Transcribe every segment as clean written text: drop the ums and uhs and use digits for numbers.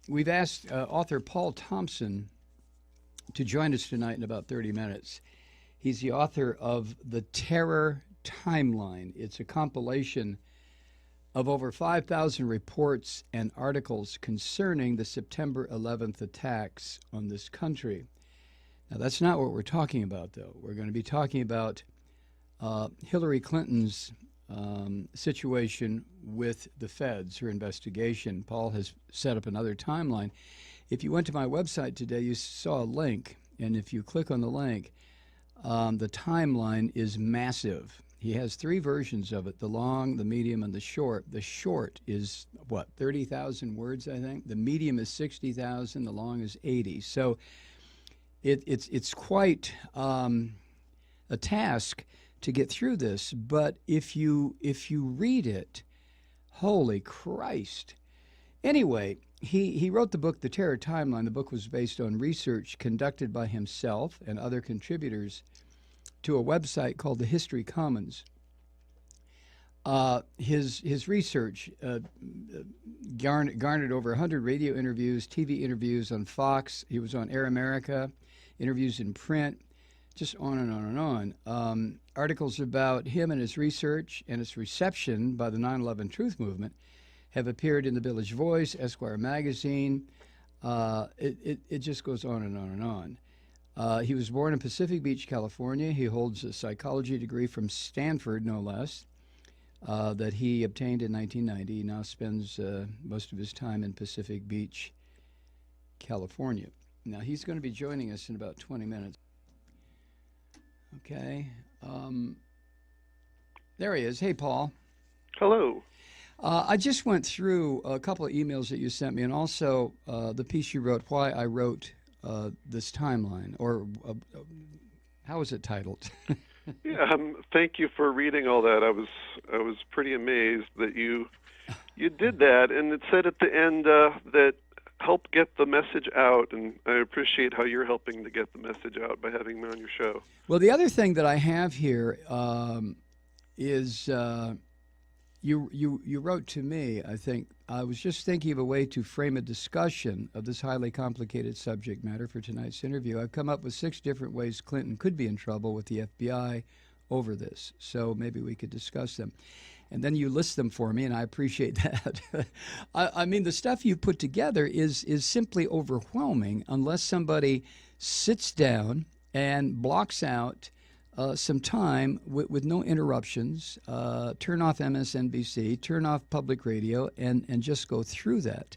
we've asked author Paul Thompson to join us tonight in about 30 minutes. He's the author of The Terror Timeline. It's a compilation of over 5,000 reports and articles concerning the September 11th attacks on this country. Now, that's not what we're talking about, though. We're going to be talking about Hillary Clinton's situation with the feds, her investigation. Paul has set up another timeline. If you went to my website today, you saw a link, and if you click on the link, the timeline is massive. He has three versions of it: the long, the medium, and the short. The short is, 30,000 words, I think. The medium is 60,000. The long is 80. So it's quite a task to get through this. But if you read it, holy Christ! Anyway, he wrote the book, The Terror Timeline. The book was based on research conducted by himself and other contributors to a website called the History Commons. His research garnered over 100 radio interviews, TV interviews on Fox. He was on Air America, interviews in print, just on and on and on. Articles about him and his research and its reception by the 9/11 Truth Movement have appeared in the Village Voice, Esquire magazine. It just goes on and on and on. He was born in Pacific Beach, California. He holds a psychology degree from Stanford, no less, that he obtained in 1990. He now spends most of his time in Pacific Beach, California. Now, he's going to be joining us in about 20 minutes. Okay. There he is. Hey, Paul. Hello. I just went through a couple of emails that you sent me, and also the piece you wrote, Why I Wrote This Timeline, or how was it titled? Yeah, thank you for reading all that. I was pretty amazed that you did that, and it said at the end that help get the message out, and I appreciate how you're helping to get the message out by having me on your show. Well, the other thing that I have here is you wrote to me, I think, I was just thinking of a way to frame a discussion of this highly complicated subject matter for tonight's interview. I've come up with 6 different ways Clinton could be in trouble with the FBI over this, so maybe we could discuss them. And then you list them for me, and I appreciate that. I mean, the stuff you put together is simply overwhelming unless somebody sits down and blocks out some time with no interruptions, turn off MSNBC, turn off public radio, and just go through that,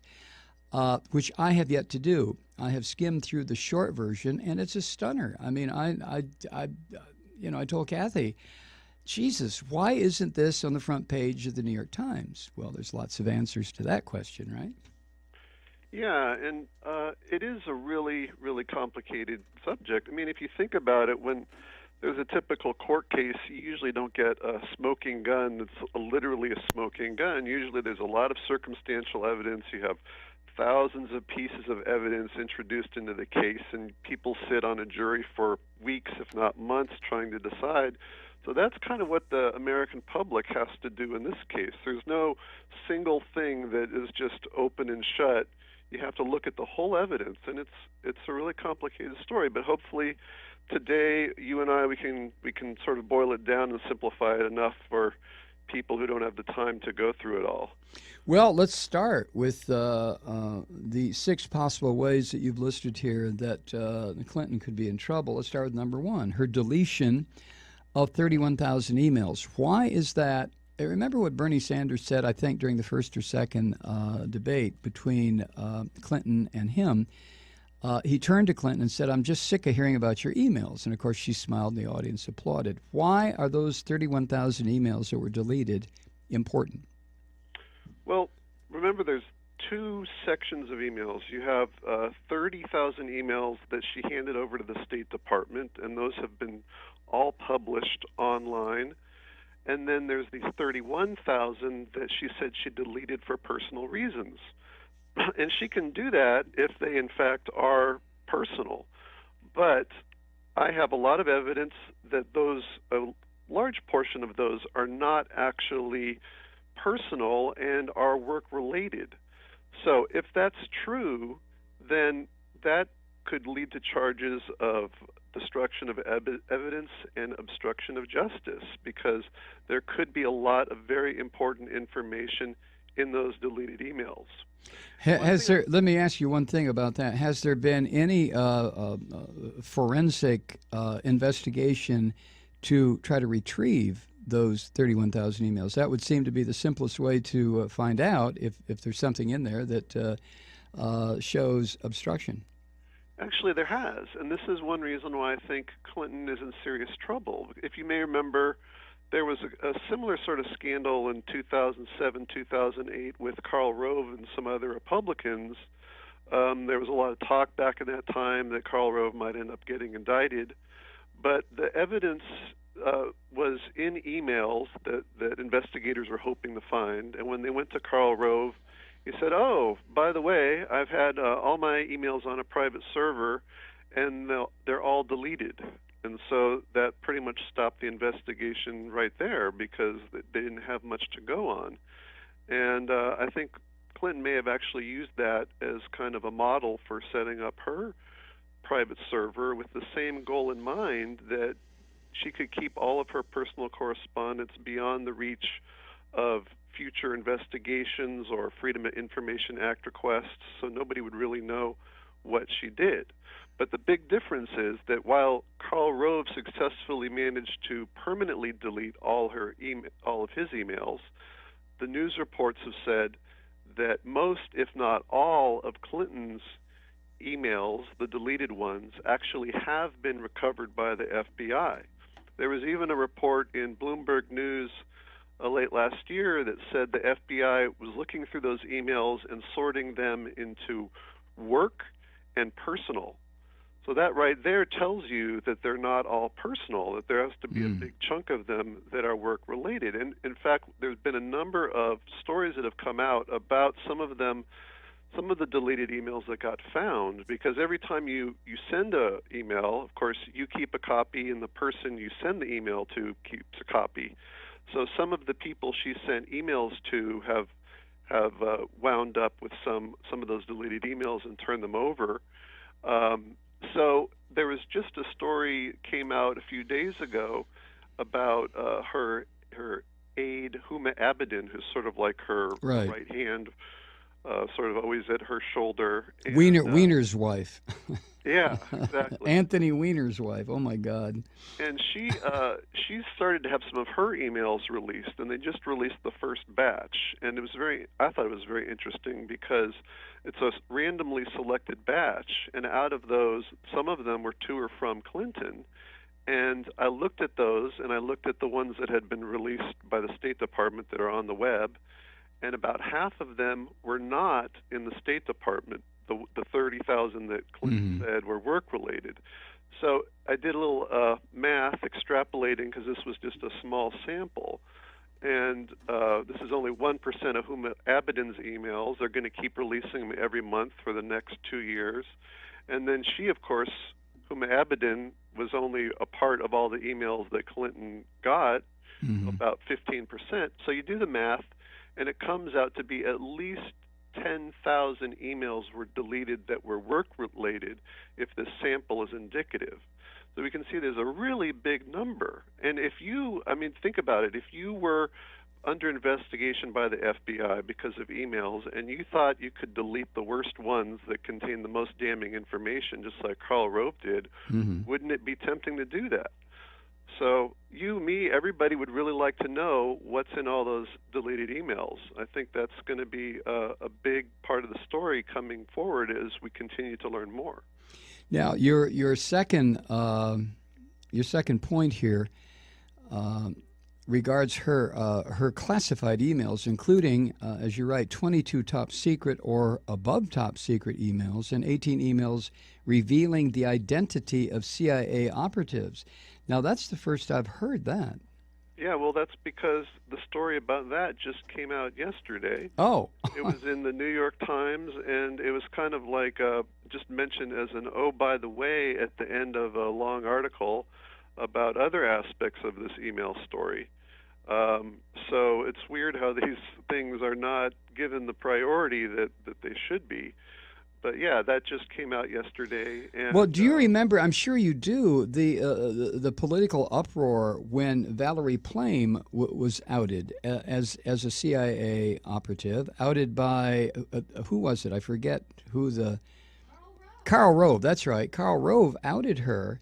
which I have yet to do. I have skimmed through the short version, and it's a stunner. I mean, I told Kathy, Jesus, why isn't this on the front page of the New York Times? Well, there's lots of answers to that question, right? Yeah, and it is a really, really complicated subject. I mean, if you think about it, when there's a typical court case, you usually don't get a smoking gun that's literally a smoking gun. Usually there's a lot of circumstantial evidence. You have thousands of pieces of evidence introduced into the case, and people sit on a jury for weeks, if not months, trying to decide. So that's kind of what the American public has to do in this case. There's no single thing that is just open and shut. You have to look at the whole evidence, and it's a really complicated story. But hopefully today, you and I, we can sort of boil it down and simplify it enough for people who don't have the time to go through it all. Well, let's start with the 6 possible ways that you've listed here that Clinton could be in trouble. Let's start with number 1, her deletion of 31,000 emails. Why is that? Remember what Bernie Sanders said, I think, during the first or second debate between Clinton and him. He turned to Clinton and said, I'm just sick of hearing about your emails. And, of course, she smiled and the audience applauded. Why are those 31,000 emails that were deleted important? Well, remember, there's 2 sections of emails. You have 30,000 emails that she handed over to the State Department, and those have been all published online. And then there's these 31,000 that she said she deleted for personal reasons. And she can do that if they, in fact, are personal. But I have a lot of evidence that a large portion of those are not actually personal and are work-related. So if that's true, then that could lead to charges of destruction of evidence and obstruction of justice, because there could be a lot of very important information in those deleted emails. One Has thing I, there? Let me ask you one thing about that. Has there been any forensic investigation to try to retrieve those 31,000 emails? That would seem to be the simplest way to find out if there's something in there that shows obstruction. Actually, there has, and this is one reason why I think Clinton is in serious trouble. If you may remember, there was a similar sort of scandal in 2007, 2008 with Karl Rove and some other Republicans. There was a lot of talk back in that time that Karl Rove might end up getting indicted, but the evidence was in emails that investigators were hoping to find. And when they went to Karl Rove, he said, "Oh, by the way, I've had all my emails on a private server, and they're all deleted." And so that pretty much stopped the investigation right there, because they didn't have much to go on. And I think Clinton may have actually used that as kind of a model for setting up her private server, with the same goal in mind, that she could keep all of her personal correspondence beyond the reach of future investigations or Freedom of Information Act requests, so nobody would really know what she did. But the big difference is that while Karl Rove successfully managed to permanently delete all of his emails, the news reports have said that most, if not all, of Clinton's emails, the deleted ones, actually have been recovered by the FBI. There was even a report in Bloomberg News late last year that said the FBI was looking through those emails and sorting them into work and personal. So that right there tells you that they're not all personal, that there has to be a big chunk of them that are work related. And in fact, there's been a number of stories that have come out about some of the deleted emails that got found, because every time you send a email, of course, you keep a copy and the person you send the email to keeps a copy. So some of the people she sent emails to have wound up with some of those deleted emails and turned them over. So there was just a story came out a few days ago about her aide Huma Abedin, who's sort of like her right hand, sort of always at her shoulder. And, Weiner's wife. Yeah, exactly. Anthony Weiner's wife. Oh my God. And she started to have some of her emails released, and they just released the first batch. And I thought it was very interesting, because it's a randomly selected batch, and out of those, some of them were to or from Clinton. And I looked at those, and I looked at the ones that had been released by the State Department that are on the web, and about half of them were not in the State Department. The 30,000 that Clinton said were work-related. So I did a little math extrapolating, because this was just a small sample. And this is only 1% of Huma Abedin's emails. They're going to keep releasing them every month for the next 2 years. And then she, of course, Huma Abedin, was only a part of all the emails that Clinton got, about 15%. So you do the math, and it comes out to be at least 10,000 emails were deleted that were work-related, if this sample is indicative. So we can see there's a really big number. And think about it. If you were under investigation by the FBI because of emails, and you thought you could delete the worst ones that contain the most damning information, just like Karl Rove did, wouldn't it be tempting to do that? So you, me, everybody would really like to know what's in all those deleted emails. I think that's going to be a big part of the story coming forward as we continue to learn more. Now, your second point here regards her classified emails, including, as you write, 22 top secret or above top secret emails and 18 emails revealing the identity of CIA operatives. Now, that's the first I've heard that. Yeah, well, that's because the story about that just came out yesterday. Oh. It was in the New York Times, and it was kind of like just mentioned as an oh, by the way, at the end of a long article about other aspects of this email story. So it's weird how these things are not given the priority that they should be. But yeah, that just came out yesterday, Well, and do you remember? I'm sure you do the political uproar when Valerie Plame was outed as a CIA operative, outed by who was it? I forget who the Karl Rove. That's right. Karl Rove outed her,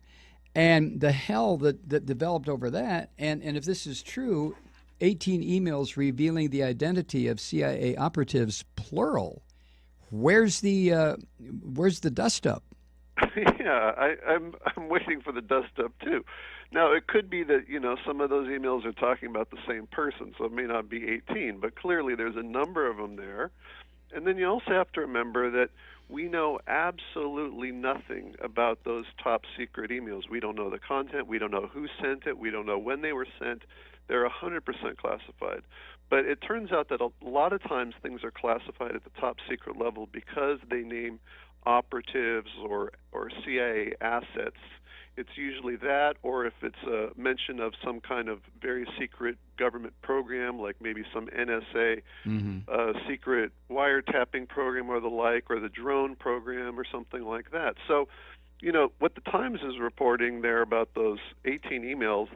and the hell that developed over that. And if this is true, 18 emails revealing the identity of CIA operatives, plural. Where's the dust up? yeah, I'm waiting for the dust up too. Now it could be that some of those emails are talking about the same person, so it may not be 18, but clearly there's a number of them there. And then you also have to remember that we know absolutely nothing about those top secret emails. We don't know the content. We don't know who sent it. We don't know when they were sent. They're 100% classified. But it turns out that a lot of times things are classified at the top secret level because they name operatives or CIA assets. It's usually that, or if it's a mention of some kind of very secret government program, like maybe some NSA Mm-hmm. secret wiretapping program or the like, or the drone program or something like that. So, what the Times is reporting there about those 18 emails,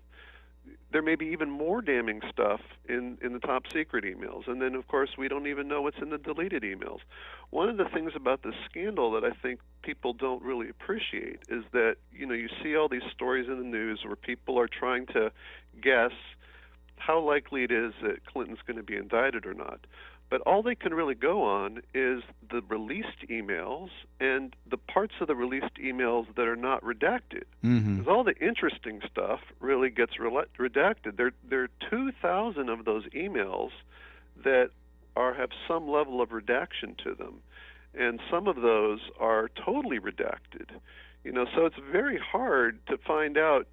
there may be even more damning stuff in the top secret emails. And then, of course, we don't even know what's in the deleted emails. One of the things about this scandal that I think people don't really appreciate is that, you see all these stories in the news where people are trying to guess how likely it is that Clinton's going to be indicted or not. But all they can really go on is the released emails and the parts of the released emails that are not redacted. Mm-hmm. Because all the interesting stuff really gets redacted. There are 2,000 of those emails that have some level of redaction to them, and some of those are totally redacted. So it's very hard to find out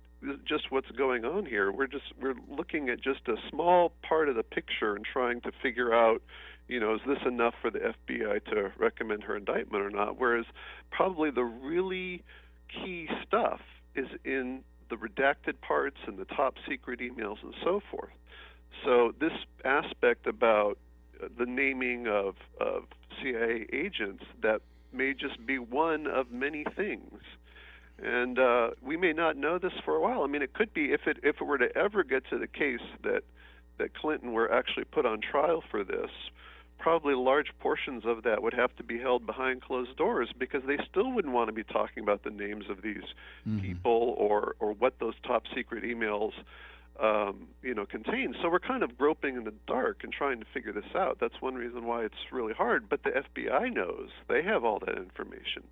just what's going on here. We're looking at just a small part of the picture and trying to figure out, is this enough for the FBI to recommend her indictment or not? Whereas probably the really key stuff is in the redacted parts and the top secret emails and so forth. So this aspect about the naming of CIA agents, that may just be one of many things. And we may not know this for a while. I mean, it could be if it were to ever get to the case that Clinton were actually put on trial for this, probably large portions of that would have to be held behind closed doors because they still wouldn't want to be talking about the names of these people or what those top secret emails contain. So we're kind of groping in the dark and trying to figure this out. That's one reason why it's really hard. But the FBI knows. They have all that information.